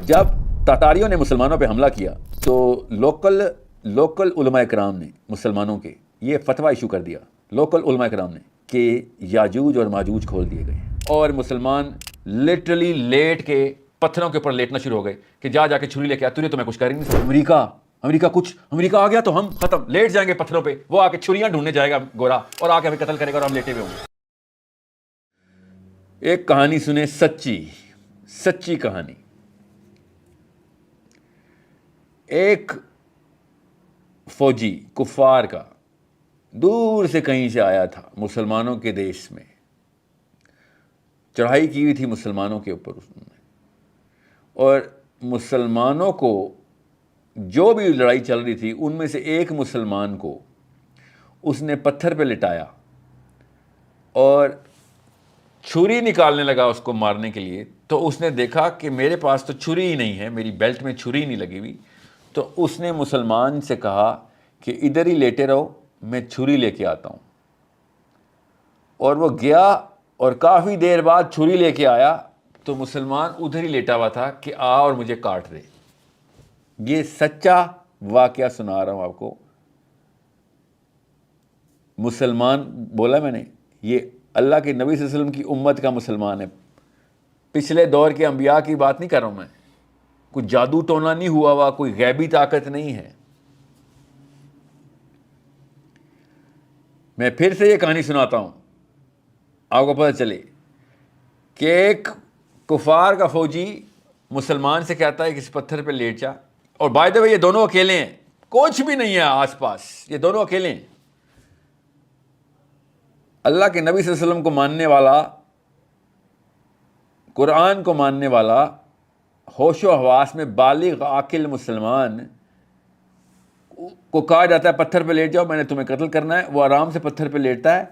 جب تاتاریوں نے مسلمانوں پہ حملہ کیا تو لوکل علماء کرام نے مسلمانوں کے یہ فتویٰ ایشو کر دیا، لوکل علماء کرام نے، کہ یاجوج اور ماجوج کھول دیے گئے، اور مسلمان لٹرلی لیٹ کے پتھروں کے اوپر لیٹنا شروع ہو گئے کہ جا کے چھری لے کے آ، تجھے تو میں کچھ کر ہی نہیں سکتا، امریکہ آ گیا تو ہم ختم، لیٹ جائیں گے پتھروں پہ، وہ آ کے چھریاں ڈھونڈنے جائے گا گورا اور آ کے ہمیں قتل کرے گا اور ہم لیٹے ہوئے ہوں گے۔ ایک کہانی سنیں، سچی کہانی۔ ایک فوجی کفار کا دور سے کہیں سے آیا تھا مسلمانوں کے دیش میں، چڑھائی کی ہوئی تھی مسلمانوں کے اوپر اس نے، اور مسلمانوں کو جو بھی لڑائی چل رہی تھی ان میں سے ایک مسلمان کو اس نے پتھر پہ لٹایا اور چھری نکالنے لگا اس کو مارنے کے لیے، تو اس نے دیکھا کہ میرے پاس تو چھری ہی نہیں ہے، میری بیلٹ میں چھری نہیں لگی ہوئی، تو اس نے مسلمان سے کہا کہ ادھر ہی لیٹے رہو، میں چھری لے کے آتا ہوں، اور وہ گیا اور کافی دیر بعد چھری لے کے آیا تو مسلمان ادھر ہی لیٹا ہوا تھا کہ آ اور مجھے کاٹ دے۔ یہ سچا واقعہ سنا رہا ہوں آپ کو، مسلمان بولا میں نے، یہ اللہ کے نبی صلی اللہ علیہ وسلم کی امت کا مسلمان ہے، پچھلے دور کے انبیاء کی بات نہیں کر رہا ہوں میں، کوئی جادو ٹونا نہیں ہوا ہوا، کوئی غیبی طاقت نہیں ہے۔ میں پھر سے یہ کہانی سناتا ہوں، آپ کو پتہ چلے کہ ایک کفار کا فوجی مسلمان سے کہتا ہے کہ اس پتھر پہ لیٹ جا، اور بائی دا وے یہ دونوں اکیلے ہیں، کچھ بھی نہیں ہے آس پاس، یہ دونوں اکیلے ہیں۔ اللہ کے نبی صلی اللہ علیہ وسلم کو ماننے والا، قرآن کو ماننے والا، ہوش و حواس میں بالغ عاقل مسلمان کو کہا جاتا ہے پتھر پہ لیٹ جاؤ، میں نے تمہیں قتل کرنا ہے، وہ آرام سے پتھر پہ لیٹتا ہے،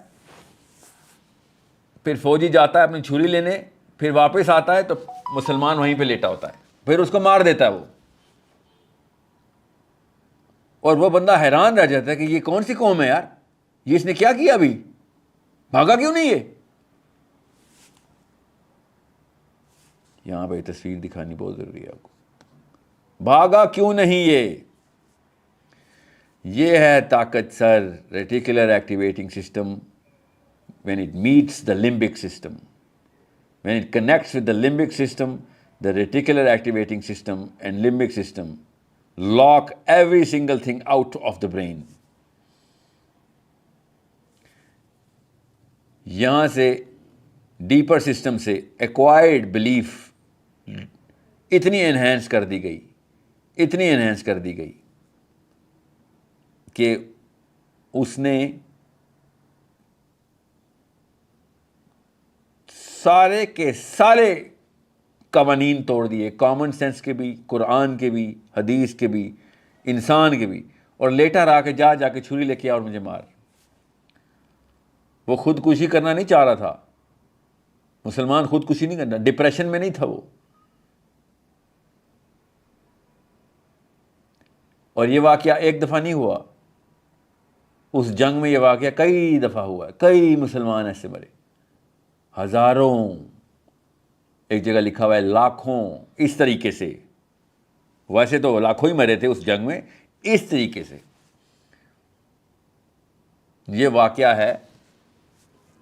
پھر فوجی جاتا ہے اپنی چھری لینے، پھر واپس آتا ہے تو مسلمان وہیں پہ لیٹا ہوتا ہے، پھر اس کو مار دیتا ہے وہ، اور وہ بندہ حیران رہ جاتا ہے کہ یہ کون سی قوم ہے یار، یہ اس نے کیا کیا، ابھی بھاگا کیوں نہیں ہے؟ یہاں پہ تصویر دکھانی بہت ضروری ہے آپ کو، بھاگا کیوں نہیں یہ ہے طاقت sir reticular activating system when it meets the limbic system. When it connects with the limbic system, the reticular activating system and limbic system lock every single thing out of the brain. یہاں سے deeper system سے acquired belief اتنی enhance کر دی گئی کہ اس نے سارے کے سارے قوانین توڑ دیے، کامن سینس کے بھی، قرآن کے بھی، حدیث کے بھی، انسان کے بھی، اور لیٹا رہا کہ جا کے چھری لے کے آ اور مجھے مار۔ وہ خودکشی کرنا نہیں چاہ رہا تھا، مسلمان خودکشی نہیں کرنا، ڈپریشن میں نہیں تھا وہ، اور یہ واقعہ ایک دفعہ نہیں ہوا، اس جنگ میں یہ واقعہ کئی دفعہ ہوا ہے، کئی مسلمان ایسے مرے، ہزاروں، ایک جگہ لکھا ہوا ہے لاکھوں، اس طریقے سے، ویسے تو لاکھوں ہی مرے تھے اس جنگ میں، اس طریقے سے۔ یہ واقعہ ہے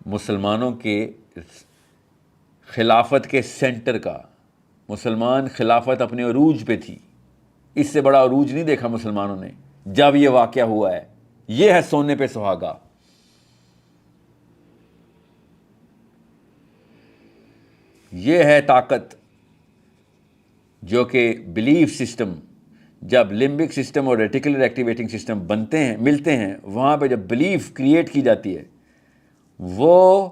مسلمانوں کے خلافت کے سینٹر کا، مسلمان خلافت اپنے عروج پہ تھی، اس سے بڑا عروج نہیں دیکھا مسلمانوں نے جب یہ واقعہ ہوا ہے۔ یہ ہے سونے پہ سہاگا، یہ ہے طاقت، جو کہ بلیف سسٹم، جب لمبک سسٹم اور ریٹیکولر ایکٹیویٹنگ سسٹم ملتے ہیں، وہاں پہ جب بلیف کریٹ کی جاتی ہے، وہ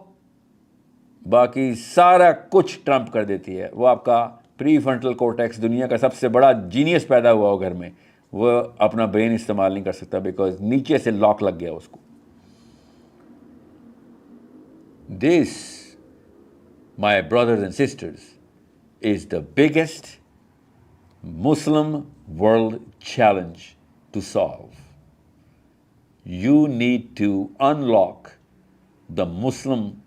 باقی سارا کچھ ٹرمپ کر دیتی ہے۔ وہ آپ کا پری فرنٹل کورٹیکس، دنیا کا سب سے بڑا جینیس پیدا ہوا ہو گھر میں، وہ اپنا برین استعمال نہیں کر سکتا، بیکاز نیچے سے لاک لگ گیا اس کو۔ دس my brothers and sisters, is the biggest Muslim world challenge to solve. You need to unlock the Muslim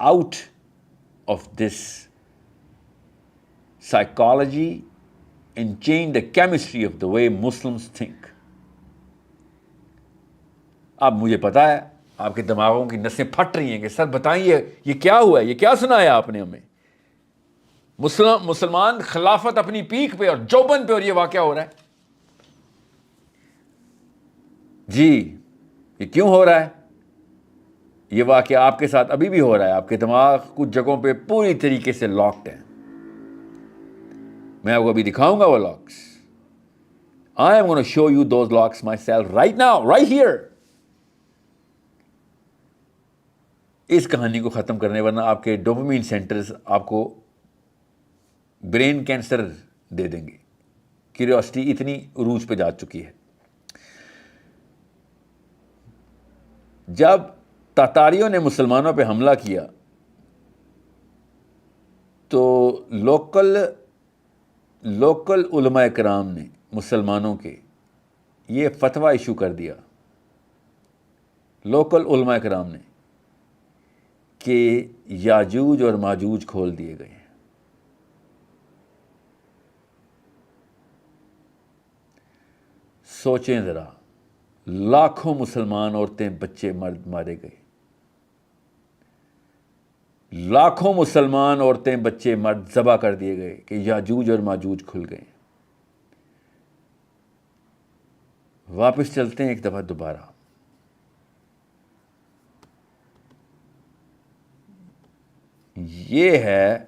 out of this psychology and change the chemistry of the way Muslims think. اب مجھے پتا ہے آپ کے دماغوں کی نسیں پھٹ رہی ہیں کہ سر بتائیے یہ کیا ہوا ہے, یہ کیا سنایا آپ نے ہمیں. مسلمان خلافت اپنی پیک پہ اور جوبن پہ, اور یہ واقعہ ہو رہا ہے. جی یہ کیوں ہو رہا ہے؟ یہ واقعہ آپ کے ساتھ ابھی بھی ہو رہا ہے. آپ کے دماغ کچھ جگہوں پہ پوری طریقے سے لاکڈ ہیں. میں آپ کو ابھی دکھاؤں گا وہ locks. I am going to show you those locks myself right now, right here. اس کہانی کو ختم کرنے, ورنہ آپ کے ڈوپامین سینٹرز آپ کو برین کینسر دے دیں گے. کیوریوسٹی اتنی عروج پہ جا چکی ہے. جب تاتاریوں نے مسلمانوں پہ حملہ کیا تو لوکل علماء کرام نے مسلمانوں کے یہ فتویٰ ایشو کر دیا, لوکل علماء کرام نے, کہ یاجوج اور ماجوج کھول دیے گئے ہیں. سوچیں ذرا, لاکھوں مسلمان عورتیں بچے مرد مارے گئے, لاکھوں مسلمان عورتیں بچے مرد ذبح کر دیے گئے کہ یاجوج اور ماجوج کھل گئے. واپس چلتے ہیں ایک دفعہ دوبارہ. یہ ہے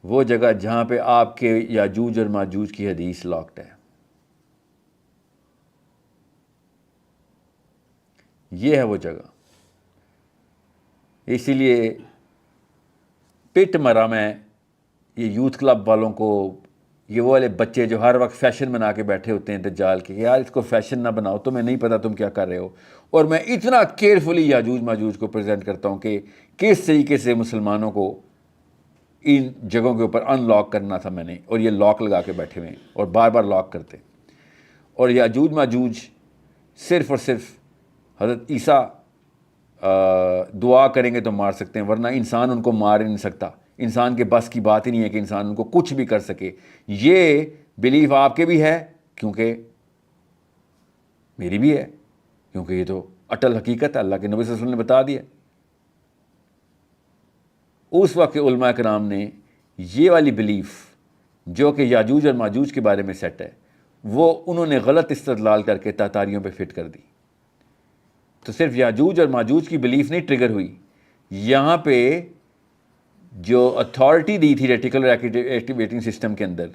وہ جگہ جہاں پہ آپ کے یاجوج اور ماجوج کی حدیث لاکڈ ہے. یہ ہے وہ جگہ. اسی لیے پٹ مرا میں یہ یوتھ کلب والوں کو, یہ وہ والے بچے جو ہر وقت فیشن بنا کے بیٹھے ہوتے ہیں دجال کے, کہ یار اس کو فیشن نہ بناؤ, تمہیں نہیں پتا تم کیا کر رہے ہو. اور میں اتنا کیئرفلی یاجوج ماجوج کو پریزنٹ کرتا ہوں کہ کس طریقے سے مسلمانوں کو ان جگہوں کے اوپر ان لاک کرنا تھا میں نے, اور یہ لاک لگا کے بیٹھے ہوئے ہیں اور بار بار لاک کرتے. اور یاجوج ماجوج صرف اور صرف حضرت عیسیٰ دعا کریں گے تو مار سکتے ہیں, ورنہ انسان ان کو مار ہی نہیں سکتا. انسان کے بس کی بات ہی نہیں ہے کہ انسان ان کو کچھ بھی کر سکے. یہ بلیف آپ کے بھی ہے, کیونکہ میری بھی ہے, کیونکہ یہ تو اٹل حقیقت ہے, اللہ کے نبی صلی اللہ علیہ وسلم نے بتا دیا. اس وقت کے علماء کرام نے یہ والی بلیف جو کہ یاجوج اور ماجوج کے بارے میں سیٹ ہے, وہ انہوں نے غلط استدلال کر کے تاتاریوں پہ فٹ کر دی. تو صرف یاجوج اور ماجوج کی بلیف نہیں ٹریگر ہوئی, یہاں پہ جو اتھارٹی دی تھی ریٹیکولر ایکٹیویٹنگ سسٹم کے اندر,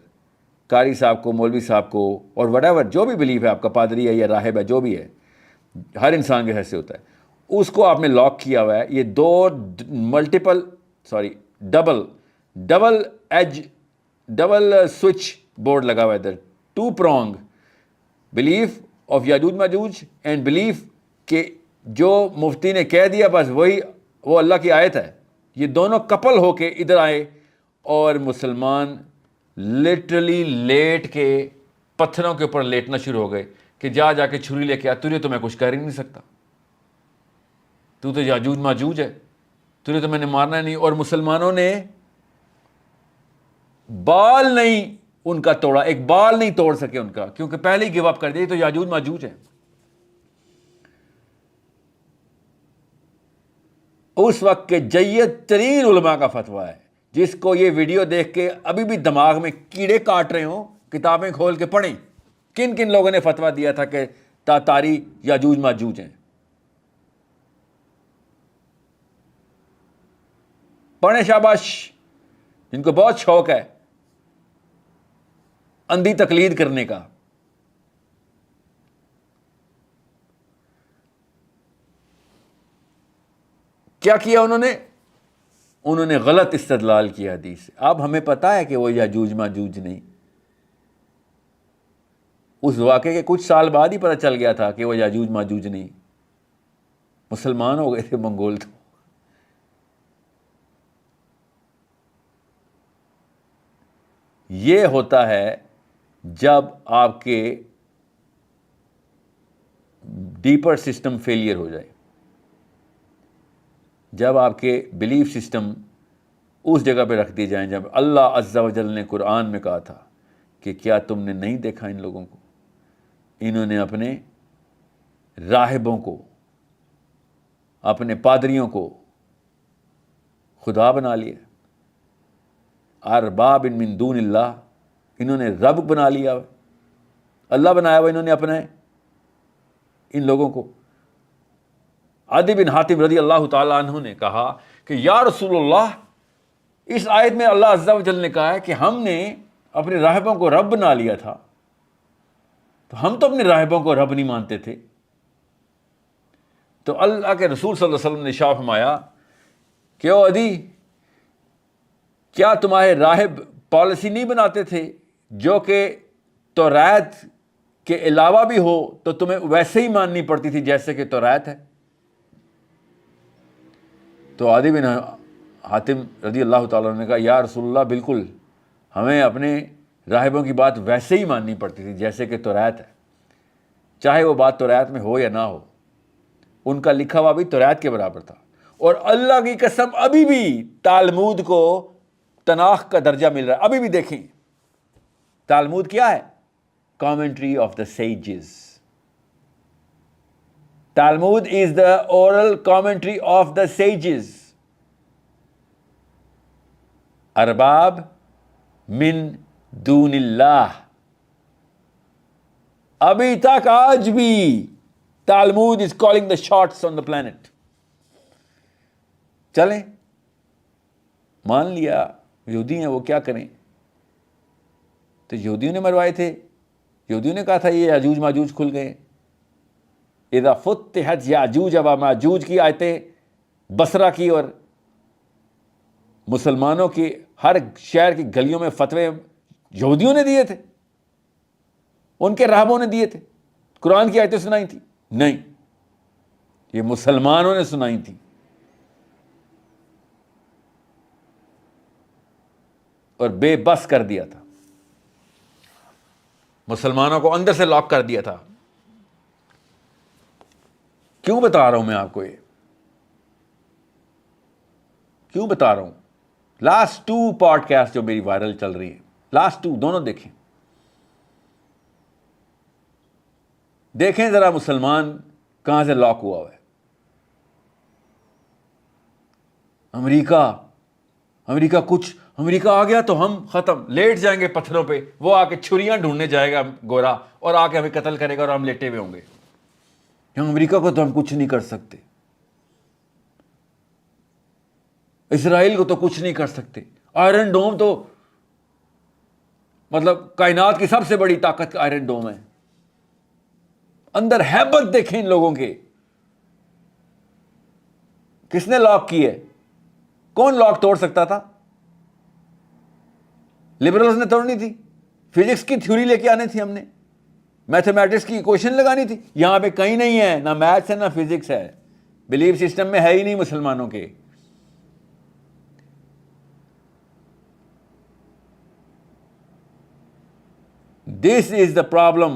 قاری صاحب کو, مولوی صاحب کو, اور وٹ ایور جو بھی بلیف ہے آپ کا, پادری ہے یا راہب ہے, جو بھی ہے, ہر انسان کے حیث سے ہوتا ہے, اس کو آپ نے لاک کیا ہوا ہے. یہ دو ڈبل سوئچ بورڈ لگا ہوا ہے ادھر, 2 prong بلیف آف یاجوج ماجوج اینڈ بلیف کہ جو مفتی نے کہہ دیا بس وہی وہ اللہ کی آیت ہے. یہ دونوں کپل ہو کے ادھر آئے اور مسلمان لٹرلی لیٹ کے پتھروں کے اوپر لیٹنا شروع ہو گئے کہ جا کے چھری لے کے آ, تجھے تو میں کچھ کر ہی نہیں سکتا, تو یاجوج ماجوج ہے, تجھے تو میں نے مارنا نہیں. اور مسلمانوں نے بال نہیں ان کا توڑا, ایک بال نہیں توڑ سکے ان کا, کیونکہ پہلے ہی گیو اپ کر دیا تو یاجوج ماجوج ہے. اس وقت کے جید ترین علماء کا فتویٰ ہے, جس کو یہ ویڈیو دیکھ کے ابھی بھی دماغ میں کیڑے کاٹ رہے ہوں, کتابیں کھول کے پڑھیں کن کن لوگوں نے فتویٰ دیا تھا کہ تاتاری یاجوج ماجوج ہیں. پڑھیں شاباش, جن کو بہت شوق ہے اندھی تقلید کرنے کا. کیا کیا انہوں نے غلط استدلال کیا حدیث سے. اب ہمیں پتہ ہے کہ وہ یاجوج ماجوج نہیں. اس واقعے کے کچھ سال بعد ہی پتہ چل گیا تھا کہ وہ یاجوج ماجوج نہیں, مسلمان ہو گئے تھے منگول. تو یہ ہوتا ہے جب آپ کے ڈیپر سسٹم فیلئر ہو جائے, جب آپ کے بلیف سسٹم اس جگہ پہ رکھ دیے جائیں جب اللہ عز و جل نے قرآن میں کہا تھا کہ کیا تم نے نہیں دیکھا ان لوگوں کو، انہوں نے اپنے راہبوں کو، اپنے پادریوں کو خدا بنا لیا، ارباب من دون اللہ، انہوں نے رب بنا لیا، اللہ بنایا ہوا انہوں نے اپنا ان لوگوں کو۔ عدی بن حاتم رضی اللہ تعالیٰ عنہ نے کہا کہ یا رسول اللہ، اس آیت میں اللہ عز و جل نے کہا ہے کہ ہم نے اپنے راہبوں کو رب بنا لیا تھا، تو ہم تو اپنے راہبوں کو رب نہیں مانتے تھے۔ تو اللہ کے رسول صلی اللہ علیہ وسلم نے ارشاد فرمایا کہ او عدی، کیا تمہارے راہب پالیسی نہیں بناتے تھے جو کہ توریت کے علاوہ بھی ہو تو تمہیں ویسے ہی ماننی پڑتی تھی جیسے کہ توریت ہے؟ تو عدی بن حاتم رضی اللہ تعالیٰ عنہ نے کہا یا رسول اللہ، بالکل، ہمیں اپنے راہبوں کی بات ویسے ہی ماننی پڑتی تھی جیسے کہ توریت ہے، چاہے وہ بات توریت میں ہو یا نہ ہو، ان کا لکھا ہوا بھی توریت کے برابر تھا۔ اور اللہ کی قسم ابھی بھی تالمود کو تناخ کا درجہ مل رہا ہے، ابھی بھی دیکھیں تالمود کیا ہے؟ Commentary of the sages. Talmud is the oral commentary of the sages. ارباب من دون اللہ، ابھی تک آج بھی Talmud is calling the shots on the planet. چلیں، مان لیا یہودی ہیں، وہ کیا کریں؟ تو یہودیوں نے مروائے تھے، یہودیوں نے کہا تھا یہ یاجوج ماجوج کھل گئے۔ اذا فتحت یاجوج و ماجوج کی آیتیں بصرہ کی اور مسلمانوں کی ہر شہر کی گلیوں میں فتوے یہودیوں نے دیے تھے، ان کے راہبوں نے دیے تھے، قرآن کی آیتیں سنائی تھی؟ نہیں، یہ مسلمانوں نے سنائی تھی، اور بے بس کر دیا تھا، مسلمانوں کو اندر سے لاک کر دیا تھا۔ کیوں بتا رہا ہوں میں آپ کو یہ؟ کیوں بتا رہا ہوں؟ لاسٹ 2 پوڈ کاسٹ جو میری وائرل چل رہی ہیں، لاسٹ 2 دونوں دیکھیں، دیکھیں ذرا مسلمان کہاں سے لاک ہوا ہے۔ امریکہ آ گیا تو ہم ختم، لیٹ جائیں گے پتھروں پہ، وہ آ کے چھریاں ڈھونڈنے جائے گا گورا اور آ کے ہمیں قتل کرے گا اور ہم لیٹے ہوئے ہوں گے۔ امریکہ کو تو ہم کچھ نہیں کر سکتے، اسرائیل کو تو کچھ نہیں کر سکتے، آئرن ڈوم تو مطلب کائنات کی سب سے بڑی طاقت کا آئرن ڈوم ہے۔ اندر ہیبت دیکھیں ان لوگوں کے، کس نے لاک کی ہے؟ کون لاک توڑ سکتا تھا؟ لبرلز نے توڑنی تھی، فزکس کی تھیوری لے کے آنی تھی، ہم نے میتھمیٹکس کی ایکویشن لگانی تھی۔ یہاں پہ کہیں نہیں ہے، نہ میتھس ہے نہ فزکس ہے، بلیف سسٹم میں ہے ہی نہیں مسلمانوں کے۔ This is the problem,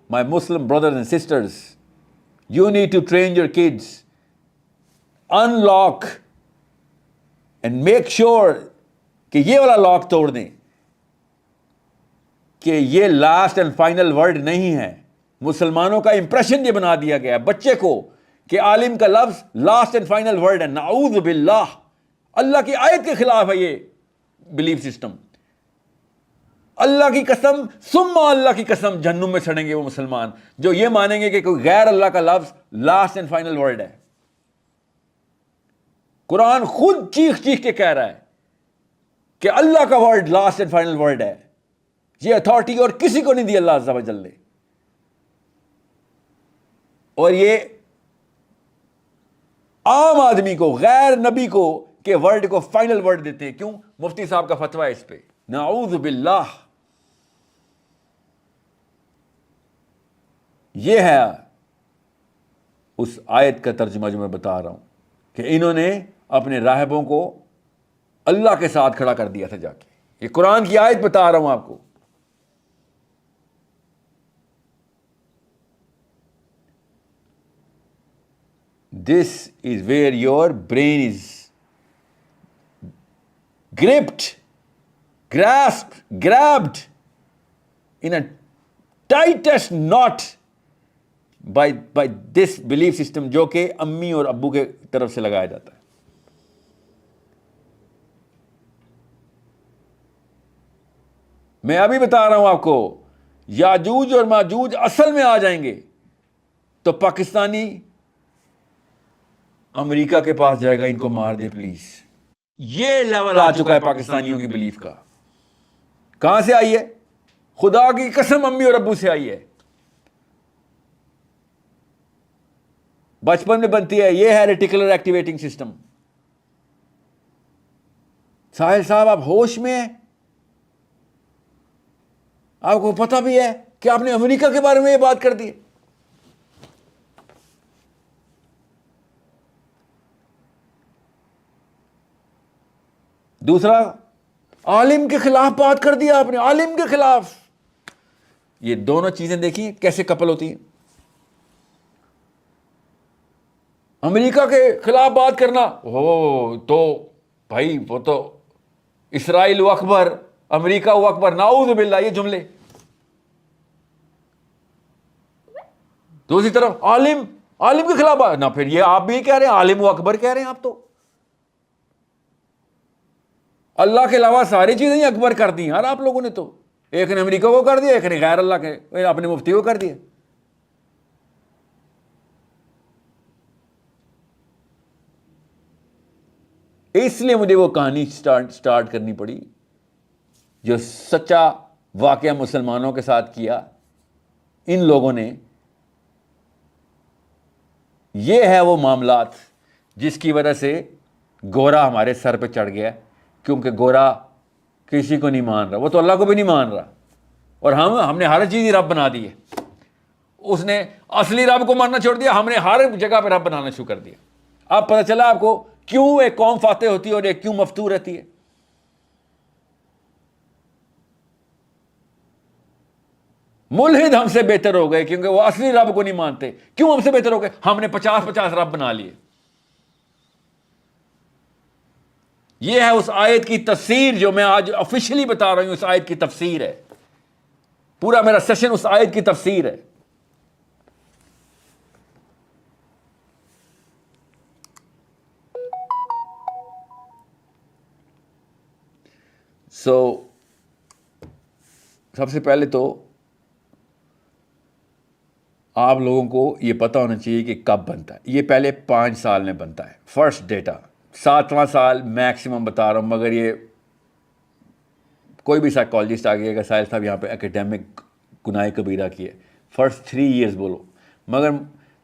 my Muslim brothers and sisters. You need to train your kids, unlock and make sure کہ یہ والا لاک توڑ دیں کہ یہ لاسٹ اینڈ فائنل ورڈ نہیں ہے۔ مسلمانوں کا امپریشن یہ بنا دیا گیا ہے بچے کو کہ عالم کا لفظ لاسٹ اینڈ فائنل ورڈ ہے۔ نعوذ باللہ، اللہ کی آیت کے خلاف ہے یہ بلیف سسٹم۔ اللہ کی قسم ثم اللہ کی قسم جہنم میں سڑیں گے وہ مسلمان جو یہ مانیں گے کہ کوئی غیر اللہ کا لفظ لاسٹ اینڈ فائنل ورڈ ہے۔ قرآن خود چیخ چیخ کے کہہ رہا ہے کہ اللہ کا word last and final word ہے، یہ اتھارٹی اور کسی کو نہیں دی اللہ عز و جل نے۔ اور یہ عام آدمی کو، غیر نبی کو کہ ورڈ کو فائنل ورڈ دیتے ہیں۔ کیوں؟ مفتی صاحب کا فتویٰ ہے اس پہ۔ نعوذ باللہ، یہ ہے اس آیت کا ترجمہ جو میں بتا رہا ہوں کہ انہوں نے اپنے راہبوں کو اللہ کے ساتھ کھڑا کر دیا تھا جا کے۔ یہ قرآن کی آیت بتا رہا ہوں آپ کو۔ This is where your brain is gripped, grasped, grabbed in a tightest knot by this belief system جو کہ امی اور ابو کے طرف سے لگایا جاتا ہے. میں ابھی بتا رہا ہوں آپ کو, یاجوج اور ماجوج اصل میں آ جائیں گے تو پاکستانی امریکہ کے پاس جائے گا, ان کو مار دے پلیز. یہ لیول آ چکا ہے پاکستانیوں کی بلیف کا. کہاں سے آئی ہے؟ خدا کی قسم امی اور ابو سے آئی ہے. بچپن میں بنتی ہے. یہ ہے ریٹیکولر ایکٹیویٹنگ سسٹم. ساحل صاحب آپ ہوش میں ہیں؟ آپ کو پتہ بھی ہے کہ آپ نے امریکہ کے بارے میں یہ بات کر دی. دوسرا, عالم کے خلاف بات کر دیا آپ نے, عالم کے خلاف. یہ دونوں چیزیں دیکھیں کیسے کپل ہوتی ہیں. امریکہ کے خلاف بات کرنا, تو بھائی وہ تو اسرائیل و اکبر, امریکہ و اکبر, نعوذ باللہ, یہ جملے. دوسری طرف عالم کے خلاف نہ, پھر یہ آپ بھی کہہ رہے ہیں عالم و اکبر کہہ رہے ہیں آپ. تو اللہ کے علاوہ ساری چیزیں ہی اکبر کر دی یار آپ لوگوں نے. تو ایک نے امریکہ کو کر دیا, ایک نے غیر اللہ کے اپنے مفتی کو کر دیا. اس لیے مجھے وہ کہانی سٹارٹ کرنی پڑی جو سچا واقعہ مسلمانوں کے ساتھ کیا ان لوگوں نے. یہ ہے وہ معاملات جس کی وجہ سے گورا ہمارے سر پہ چڑھ گیا, کیونکہ گورا کسی کو نہیں مان رہا, وہ تو اللہ کو بھی نہیں مان رہا, اور ہم نے ہر چیز رب بنا دی ہے. اس نے اصلی رب کو ماننا چھوڑ دیا, ہم نے ہر جگہ پہ رب بنانا شروع کر دیا. اب پتہ چلا آپ کو کیوں ایک قوم فاتح ہوتی ہے اور ایک کیوں مفتور رہتی ہے. ملحد ہم سے بہتر ہو گئے کیونکہ وہ اصلی رب کو نہیں مانتے. کیوں ہم سے بہتر ہو گئے؟ ہم نے 50 رب بنا لیے. یہ ہے اس آیت کی تفسیر جو میں آج آفیشلی بتا رہا ہوں. اس آیت کی تفسیر ہے, پورا میرا سیشن اس آیت کی تفسیر ہے. سب سے پہلے تو آپ لوگوں کو یہ پتہ ہونا چاہیے کہ کب بنتا ہے. یہ پہلے 5 سال میں بنتا ہے, فرسٹ ڈیٹا. 7واں سال میکسیمم بتا رہا ہوں, مگر یہ کوئی بھی سائیکالوجسٹ آ گیا کہ ساحل صاحب یہاں پہ اکیڈیمک گناہ کبیرہ کی ہے, فرسٹ 3 ایئرز بولو, مگر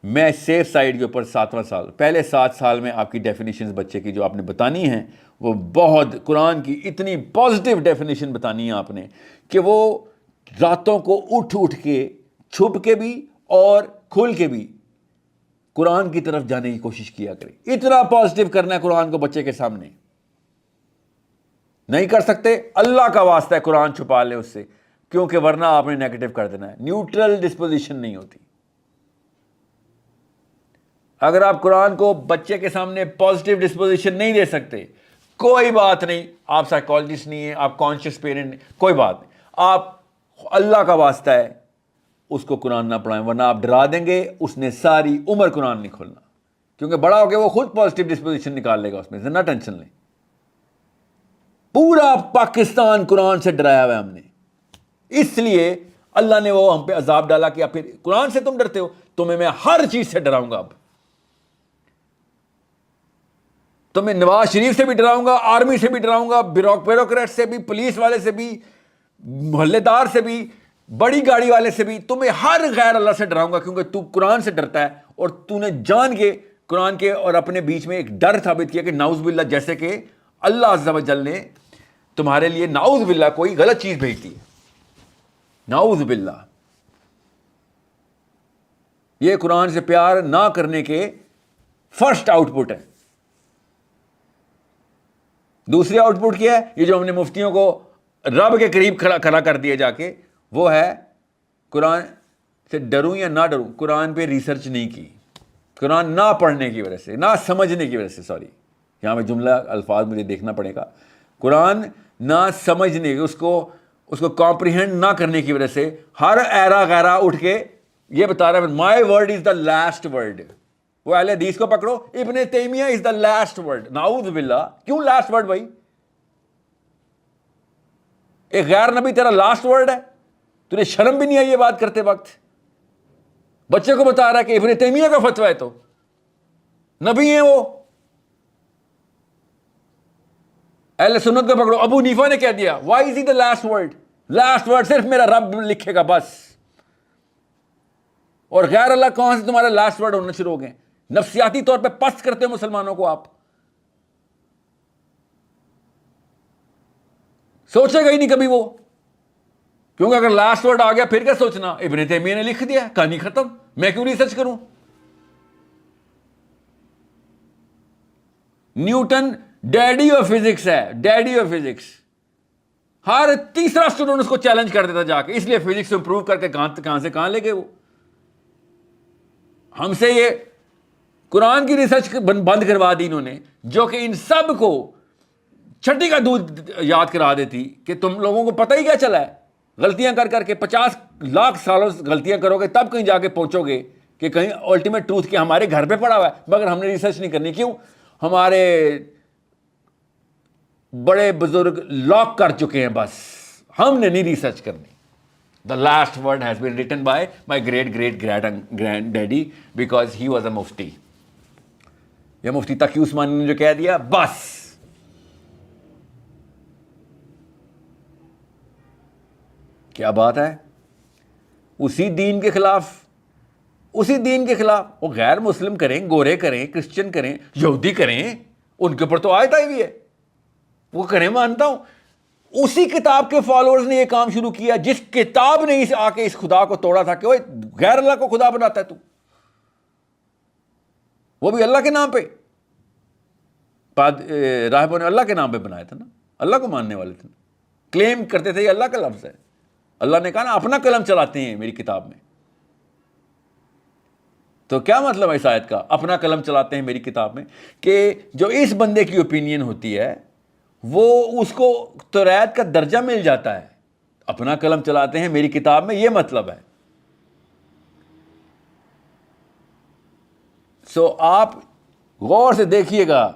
میں سیف سائڈ کے اوپر 7واں سال. پہلے 7 سال میں آپ کی ڈیفینیشنز بچے کی جو آپ نے بتانی ہیں وہ بہت, قرآن کی اتنی پازیٹیو ڈیفینیشن بتانی ہے آپ نے کہ وہ راتوں کو اٹھ کے چھپ کے بھی اور کھل کے بھی قرآن کی طرف جانے کی کوشش کیا کرے. اتنا پازیٹیو کرنا ہے قرآن کو بچے کے سامنے. نہیں کر سکتے, اللہ کا واسطہ ہے قرآن چھپا لے اس سے, کیونکہ ورنہ آپ نے نیگیٹو کر دینا ہے. نیوٹرل ڈسپوزیشن نہیں ہوتی. اگر آپ قرآن کو بچے کے سامنے پازیٹیو ڈسپوزیشن نہیں دے سکتے, کوئی بات نہیں, آپ سائیکالوجسٹ نہیں ہیں, آپ کانشیس پیرنٹ نہیں, کوئی بات نہیں. آپ اللہ کا واسطہ ہے اس کو قرآن نہ پڑھائیں, ورنہ آپ ڈرا دیں گے اس نے ساری عمر قرآن نہیں کھولنا, کیونکہ بڑا ہو کے وہ خود پازیٹیو ڈسپوزیشن نکال لے گا اس میں سے, نہ ٹینشن لیں. پورا پاکستان قرآن سے ڈرایا ہوا ہے ہم نے, اس لیے اللہ نے وہ ہم پہ عذاب ڈالا کہ آپ پھر قرآن سے تم ڈرتے ہو, تمہیں میں ہر چیز سے ڈراؤں گا. اب تمہیں نواز شریف سے بھی ڈراؤں گا, آرمی سے بھی ڈراؤں گا, بیوروکریٹ سے بھی, پولیس والے سے بھی, محلے دار سے بھی, بڑی گاڑی والے سے بھی, تمہیں ہر غیر اللہ سے ڈراؤں گا, کیونکہ تو قرآن سے ڈرتا ہے اور تو نے جان کے قرآن کے اور اپنے بیچ میں ایک ڈر ثابت کیا کہ نعوذ باللہ, جیسے کہ اللہ عز و جل نے تمہارے لیے نعوذ باللہ کوئی غلط چیز بھیجتی ہے. نعوذ باللہ. یہ قرآن سے پیار نہ کرنے کے فرسٹ آؤٹ پٹ ہے. دوسری آؤٹ پٹ کیا ہے؟ یہ جو ہم نے مفتیوں کو رب کے قریب کھڑا کر دیا جا کے, وہ ہے قرآن سے ڈروں یا نہ ڈروں. قرآن پہ ریسرچ نہیں کی, قرآن نہ پڑھنے کی وجہ سے, نہ سمجھنے کی وجہ سے, سوری یہاں پہ جملہ الفاظ مجھے دیکھنا پڑے گا. قرآن نہ سمجھنے, اس کو کمپریہینڈ نہ کرنے کی وجہ سے ہر ایرا غیرہ اٹھ کے یہ بتا رہا ہے my word is the last word. وہ اہل حدیث کو پکڑو, ابن تیمیہ از دا لاسٹ ورڈ. نعوذ باللہ, کیوں لاسٹ ورڈ بھائی؟ ایک غیر نبی تیرا لاسٹ ورڈ ہے؟ تجھے شرم بھی نہیں آئی یہ بات کرتے وقت؟ بچے کو بتا رہا ہے کہ ابن تیمیہ کا فتویٰ ہے, تو نبی ہیں وہ. اہل سنت کو پکڑو, ابو حنیفہ نے کہہ دیا why is he the last word? Last word صرف میرا رب لکھے گا بس. اور غیر اللہ کہاں سے تمہارے لاسٹ ورڈ ہونا شروع ہو گئے؟ نفسیاتی طور پہ پست کرتے ہو مسلمانوں کو آپ. سوچے گا ہی نہیں کبھی وہ, کیونکہ اگر لاسٹ ورڈ آ گیا پھر کیا سوچنا؟ ابن تیمیہ نے لکھ دیا, کہانی ختم, میں کیوں ریسرچ کروں؟ نیوٹن ڈیڈی آف فزکس ہے, ڈیڈی آف فزکس. ہر تیسرا اسٹوڈنٹ اس کو چیلنج کر دیتا جا کے, اس لیے فزکس امپروو کر کے کہاں سے کہاں لے گئے وہ. ہم سے یہ قرآن کی ریسرچ بند کروا دی انہوں نے, جو کہ ان سب کو چھٹی کا دودھ یاد کرا دیتی کہ تم لوگوں کو پتہ ہی کیا چلا ہے. غلطیاں کر کر کے 50 لاکھ سالوں غلطیاں کرو گے تب کہیں جا کے پہنچو گے کہ کہیں الٹیمیٹ ٹروتھ کے ہمارے گھر پہ پڑا ہوا ہے, مگر ہم نے ریسرچ نہیں کرنی. کیوں؟ ہمارے بڑے بزرگ لاک کر چکے ہیں, بس ہم نے نہیں ریسرچ کرنی. The last word has been written by my granddaddy because he was a mufti. یہ مفتی تقی عثمانی نے جو کہہ دیا بس. کیا بات ہے؟ اسی دین کے خلاف وہ غیر مسلم کریں, گورے کریں, کرسچن کریں, یہودی کریں, ان کے اوپر تو آیت آئی ہوئی ہے, وہ کریں, مانتا ہوں. اسی کتاب کے فالوورز نے یہ کام شروع کیا جس کتاب نے آ کے اس خدا کو توڑا تھا کہ وہ غیر اللہ کو خدا بناتا ہے تو, وہ بھی اللہ کے نام پہ. راہبوں نے اللہ کے نام پہ بنایا تھا نا, اللہ کو ماننے والے تھے, کلیم کرتے تھے یہ اللہ کا لفظ ہے. اللہ نے کہا نا اپنا قلم چلاتے ہیں میری کتاب میں. تو کیا مطلب ہے اس آیت کا, اپنا قلم چلاتے ہیں میری کتاب میں؟ کہ جو اس بندے کی اوپینین ہوتی ہے وہ اس کو توریت کا درجہ مل جاتا ہے. اپنا قلم چلاتے ہیں میری کتاب میں, یہ مطلب ہے. سو آپ غور سے دیکھیے گا,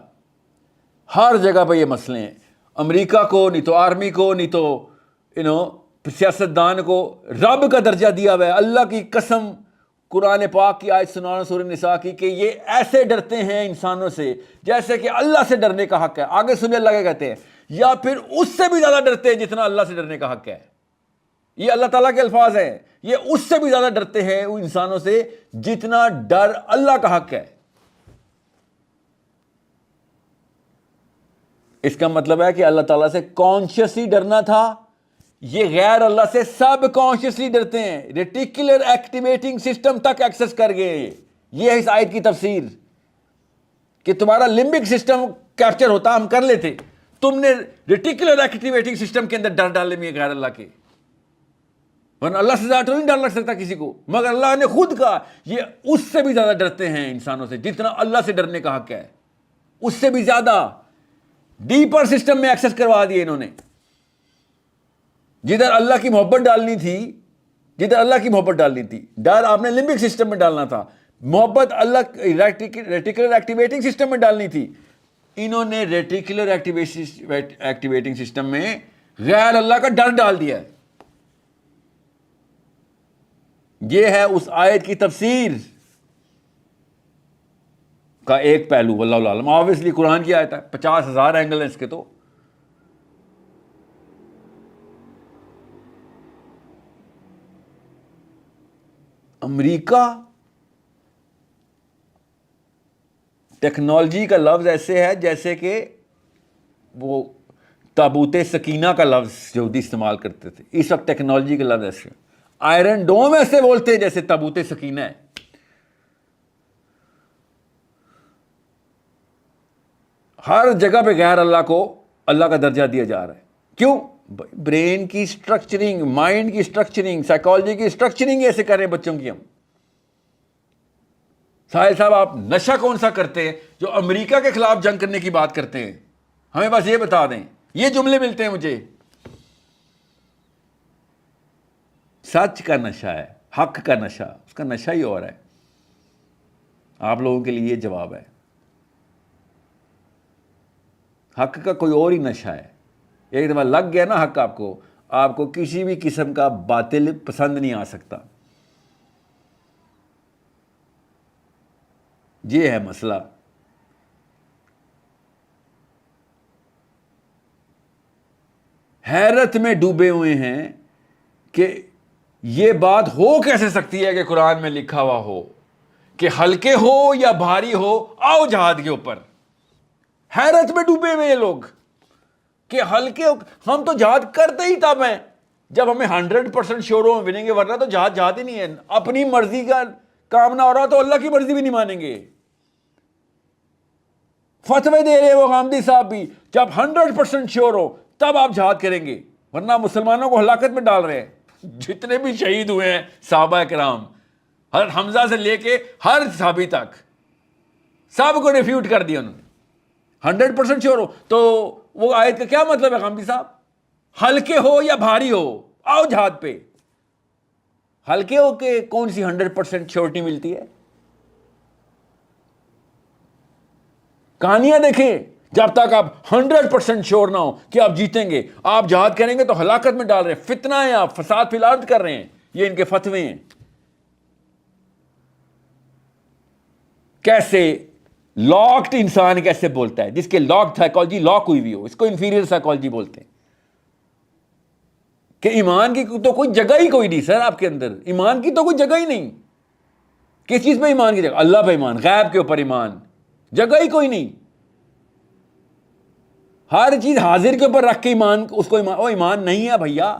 ہر جگہ پہ یہ مسئلے ہیں. امریکہ کو نہیں تو آرمی کو نہیں تو سیاستدان کو رب کا درجہ دیا ہوا ہے. اللہ کی قسم, قرآن پاک کی آیت سنانا سورہ نساء کی, کہ یہ ایسے ڈرتے ہیں انسانوں سے جیسے کہ اللہ سے ڈرنے کا حق ہے. آگے سننے لگے کہتے ہیں, یا پھر اس سے بھی زیادہ ڈرتے ہیں جتنا اللہ سے ڈرنے کا حق ہے. یہ اللہ تعالیٰ کے الفاظ ہیں. یہ اس سے بھی زیادہ ڈرتے ہیں ان انسانوں سے جتنا ڈر اللہ کا حق ہے. اس کا مطلب ہے کہ اللہ تعالیٰ سے کانشیسلی ڈرنا تھا, یہ غیر اللہ سے سب کانشیسلی ڈرتے ہیں. ریٹیکولر ایکٹیویٹنگ سسٹم تک ایکسس کر گئے. یہ ہے اس آیت کی تفسیر, کہ تمہارا لمبک سسٹم کیپچر ہوتا, ہم کر لیتے. تم نے ریٹیکولر ایکٹیویٹنگ سسٹم کے اندر ڈر ڈالے میں غیر اللہ کے, ورنہ اللہ سے زیادہ نہیں ڈر لگ سکتا کسی کو. مگر اللہ نے خود کہا یہ اس سے بھی زیادہ ڈرتے ہیں انسانوں سے جتنا اللہ سے ڈرنے کا حق ہے. اس سے بھی زیادہ ڈیپر سسٹم میں ایکسس کروا دیے انہوں نے. جدھر اللہ کی محبت ڈالنی تھی, ڈر آپ نے لمبک سسٹم میں ڈالنا تھا, محبت اللہ ریٹیکولر ایکٹیویٹنگ سسٹم میں ڈالنی تھی. انہوں نے ریٹیکولر ایکٹیویٹنگ سسٹم میں غیر اللہ کا ڈر ڈال دیا ہے. یہ ہے اس آیت کی تفسیر کا ایک پہلو. واللہ عالم, آبویسلی قرآن کی آیت ہے, 50,000 اینگل ہیں اس کے. تو امریکہ ٹیکنالوجی کا لفظ ایسے ہے جیسے کہ وہ تابوت سکینہ کا لفظ یہودی استعمال کرتے تھے. اس وقت ٹیکنالوجی کا لفظ ایسے, آئرن ڈوم ایسے بولتے ہیں جیسے تابوت سکینہ ہے. ہر جگہ پہ غیر اللہ کو اللہ کا درجہ دیا جا رہا ہے. کیوں؟ برین کی سٹرکچرنگ, مائنڈ کی سٹرکچرنگ, سائیکالوجی کی سٹرکچرنگ ایسے کر رہے ہیں بچوں کی. ہم ساحل صاحب, آپ نشہ کون سا کرتے ہیں جو امریکہ کے خلاف جنگ کرنے کی بات کرتے ہیں؟ ہمیں بس یہ بتا دیں. یہ جملے ملتے ہیں مجھے, سچ کا نشہ ہے، حق کا نشہ، اس کا نشہ ہی اور ہے. آپ لوگوں کے لیے یہ جواب ہے. حق کا کوئی اور ہی نشہ ہے. ایک دفعہ لگ گیا نا حق آپ کو کسی بھی قسم کا باطل پسند نہیں آ سکتا. یہ ہے مسئلہ. حیرت میں ڈوبے ہوئے ہیں کہ یہ بات ہو کیسے سکتی ہے کہ قرآن میں لکھا ہوا ہو کہ ہلکے ہو یا بھاری ہو آؤ جہاد کے اوپر. حیرت میں ڈوبے ہوئے ہیں لوگ کہ ہلکے ہو. ہم تو جہاد کرتے ہی تب ہیں جب ہمیں 100% شور ہو ونیں گے، ورنہ تو جہاد ہی نہیں ہے. اپنی مرضی کا کام نہ ہو رہا تو اللہ کی مرضی بھی نہیں مانیں گے. فتوے دے رہے وہ غامدی صاحب بھی، جب 100% شور ہو تب آپ جہاد کریں گے، ورنہ مسلمانوں کو ہلاکت میں ڈال رہے ہیں. جتنے بھی شہید ہوئے ہیں صحابہ کرام، حضرت حمزہ سے لے کے ہر صحابی تک، سب کو ریفیوٹ کر دیا انہوں نے. 100% شور ہو تو وہ آیت کا کیا مطلب ہے غامدی صاحب؟ ہلکے ہو یا بھاری ہو آؤ جہاد پہ. ہلکے ہو کے کون سی 100% شیورٹی ملتی ہے؟ کہانیاں دیکھیں. جب تک آپ 100% شور نہ ہو کہ آپ جیتیں گے، آپ جہاد کریں گے تو ہلاکت میں ڈال رہے ہیں. فتنہ ہے، آپ فساد فی الارض کر رہے ہیں. یہ ان کے فتوے ہیں. کیسے لاکڈ انسان کیسے بولتا ہے؟ جس کے لاکڈ سائیکالوجی لاک ہوئی ہوئی ہو، اس کو انفیریئر سائیکالوجی بولتے ہیں. کہ ایمان کی تو کوئی جگہ ہی کوئی نہیں سر آپ کے اندر. ایمان کی تو کوئی جگہ ہی نہیں. کس چیز پہ ایمان کی جگہ؟ اللہ پہ ایمان، غیب کے اوپر ایمان، جگہ ہی کوئی نہیں. ہر چیز حاضر کے اوپر رکھ کے ایمان، اس کو ایمان، وہ ایمان نہیں ہے بھیا.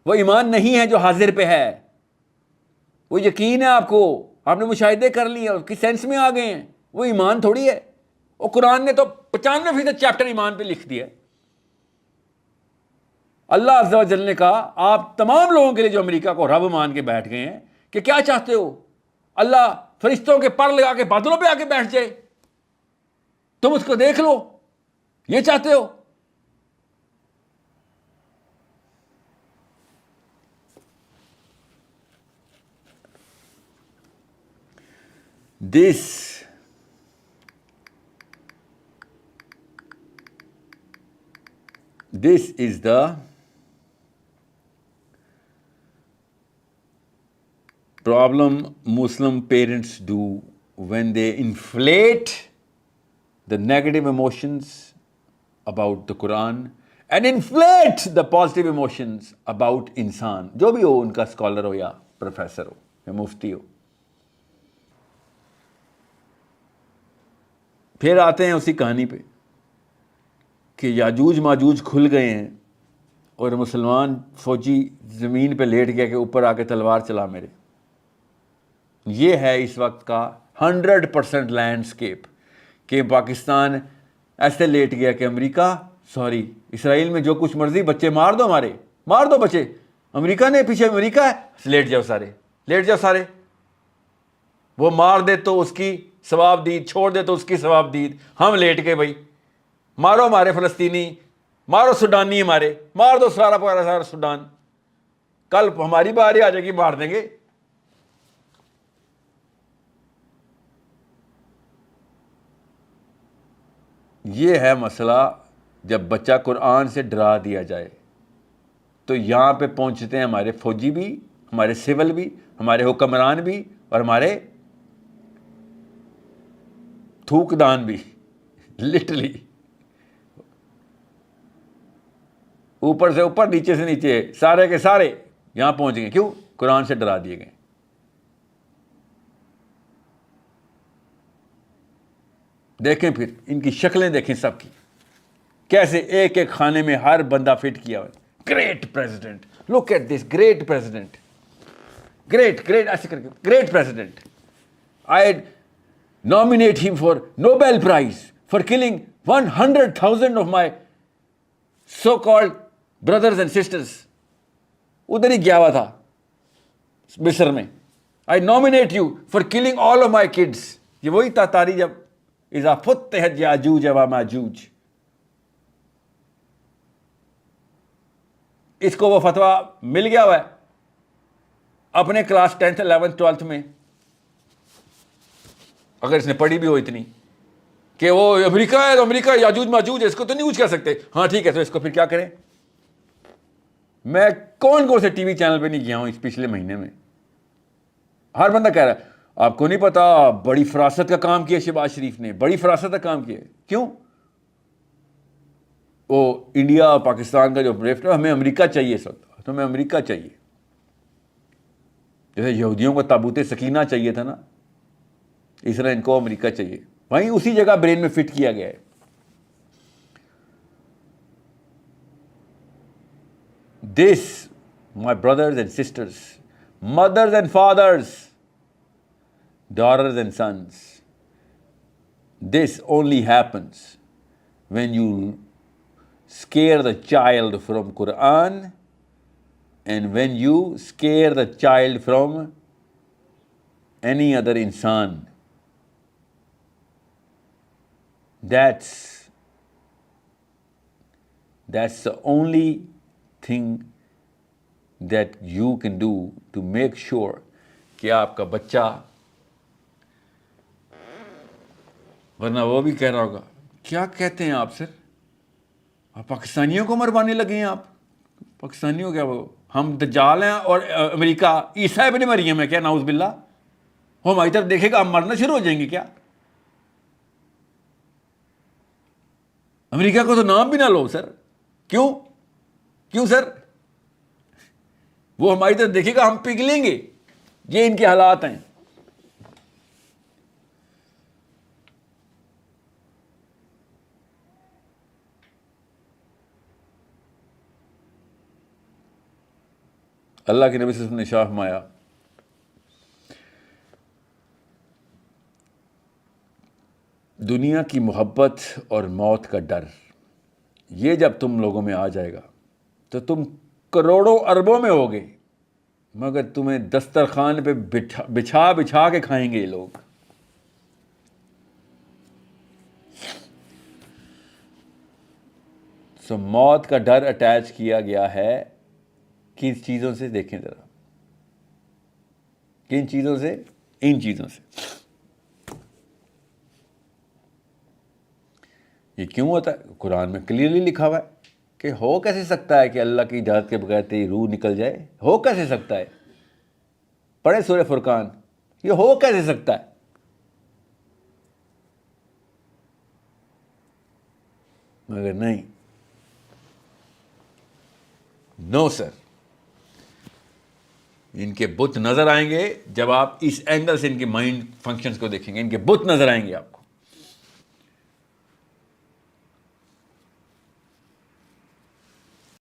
وہ ایمان نہیں ہے جو حاضر پہ ہے. وہ یقین ہے آپ کو، آپ نے مشاہدے کر لیے، اس کی سینس میں آ گئے ہیں. وہ ایمان تھوڑی ہے. وہ قرآن نے تو 95% چیپٹر ایمان پہ لکھ دیا. اللہ عز و جل نے کہا آپ تمام لوگوں کے لیے جو امریکہ کو رب مان کے بیٹھ گئے ہیں کہ کیا چاہتے ہو؟ اللہ فرشتوں کے پر لگا کے بادلوں پہ آ کے بیٹھ جائے، تم اس کو دیکھ لو، یہ چاہتے ہو؟ This is the problem Muslim parents do when they inflate the negative emotions about the Quran and inflate the positive emotions about انسان، جو بھی ہو، ان کا اسکالر ہو یا پروفیسر ہو یا مفتی ہو. پھر آتے ہیں اسی کہانی پہ کہ یاجوج ماجوج کھل گئے ہیں اور مسلمان فوجی زمین پہ لیٹ گیا کہ اوپر آ کے تلوار چلا میرے. یہ ہے اس وقت کا 100% لینڈسکیپ کہ پاکستان ایسے لیٹ گیا کہ امریکہ، سوری اسرائیل میں جو کچھ مرضی، بچے مار دو، ہمارے مار دو بچے، امریکہ نے پیچھے، امریکہ ہے، لیٹ جاؤ سارے، لیٹ جاؤ سارے. وہ مار دے تو اس کی ثواب دید، چھوڑ دے تو اس کی ثواب دید. ہم لیٹ کے بھائی مارو ہمارے فلسطینی، مارو سوڈانی، ہمارے مار دو سارا پارا سارا سوڈان، کل ہماری باری آ جائے گی مار دیں گے. یہ ہے مسئلہ. جب بچہ قرآن سے ڈرا دیا جائے تو یہاں پہ پہنچتے ہیں ہمارے فوجی بھی، ہمارے سول بھی، ہمارے حکمران بھی، اور ہمارے تھوکدان بھی. لٹرلی اوپر سے اوپر، نیچے سے نیچے، سارے کے سارے یہاں پہنچ گئے. کیوں؟ قرآن سے ڈرا دیے گئے. دیکھیں پھر ان کی شکلیں دیکھیں سب کی، کیسے ایک ایک خانے میں ہر بندہ فٹ کیا ہوا ہے. Great president, look at this great president, great ایسے کر کے great president. I nominate him for Nobel Prize for killing 100,000 of my so-called brothers and sisters. ادھر ہی گیا ہوا تھا مصر میں. I nominate you for killing all of my kids. یہ وہی تاتاری جب اذا فتحت یاجوج و ماجوج. اس کو وہ فتویٰ مل گیا ہوا ہے اپنے کلاس 10th 11th 12th میں، اگر اس نے پڑھی بھی ہو اتنی کہ وہ امریکہ ہے تو امریکہ یاجوج ماجوج ہے، اس کو تو نہیں کچھ کہہ سکتے، ہاں ٹھیک ہے تو اس کو پھر کیا کریں؟ میں کون سے ٹی وی چینل پہ نہیں گیا ہوں اس پچھلے مہینے میں، ہر بندہ کہہ رہا ہے آپ کو نہیں پتا بڑی فراست کا کام کیا شہباز شریف نے، بڑی فراست کا کام کیا. کیوں؟ وہ انڈیا اور پاکستان کا جو ڈرفٹ ہے، ہمیں امریکہ چاہیے اس وقت، تو ہمیں امریکہ چاہیے، جیسے یہودیوں کو تابوت سکینہ چاہیے تھا نا، اس طرح ان کو امریکہ چاہیے. وہیں اسی جگہ برین میں فٹ کیا گیا ہے. This, my brothers and sisters, mothers and fathers, daughters and sons, this only happens when you scare the child from Quran and when you scare the child from any other insan. That's the only thing that you can do to make sure کہ آپ کا بچہ، ورنہ وہ بھی کہہ رہا ہوگا کیا کہتے ہیں آپ سر، آپ پاکستانیوں کو مروانے لگے ہیں، آپ پاکستانیوں کیا، وہ ہم دجال ہیں اور امریکہ عیسیٰ ابن مریم ہے کیا، نعوذ باللہ، وہ ہماری طرف دیکھے گا ہم مرنا شروع ہو جائیں گے کیا؟ امریکہ کو تو نام بھی نہ لو سر. کیوں سر؟ وہ ہماری طرف دیکھے گا ہم پگھلیں گے. یہ ان کے حالات ہیں. اللہ کے نبی صلی اللہ علیہ وسلم نے ارشاد فرمایا دنیا کی محبت اور موت کا ڈر، یہ جب تم لوگوں میں آ جائے گا تو تم کروڑوں اربوں میں ہوگے، مگر تمہیں دسترخوان پہ بچھا کے کھائیں گے یہ لوگ. سو موت کا ڈر اٹیچ کیا گیا ہے کن چیزوں سے؟ دیکھیں ذرا، کن چیزوں سے؟ ان چیزوں سے. یہ کیوں ہوتا ہے؟ قرآن میں کلیئرلی لکھا ہوا ہے کہ ہو کیسے سکتا ہے کہ اللہ کی اجازت کے بغیر تیری روح نکل جائے؟ ہو کیسے سکتا ہے؟ پڑھے سورہ فرقان، یہ ہو کیسے سکتا ہے؟ مگر نہیں، نو سر، ان کے بت نظر آئیں گے جب آپ اس اینگل سے ان کے مائنڈ فنکشنز کو دیکھیں گے. ان کے بت نظر آئیں گے آپ کو.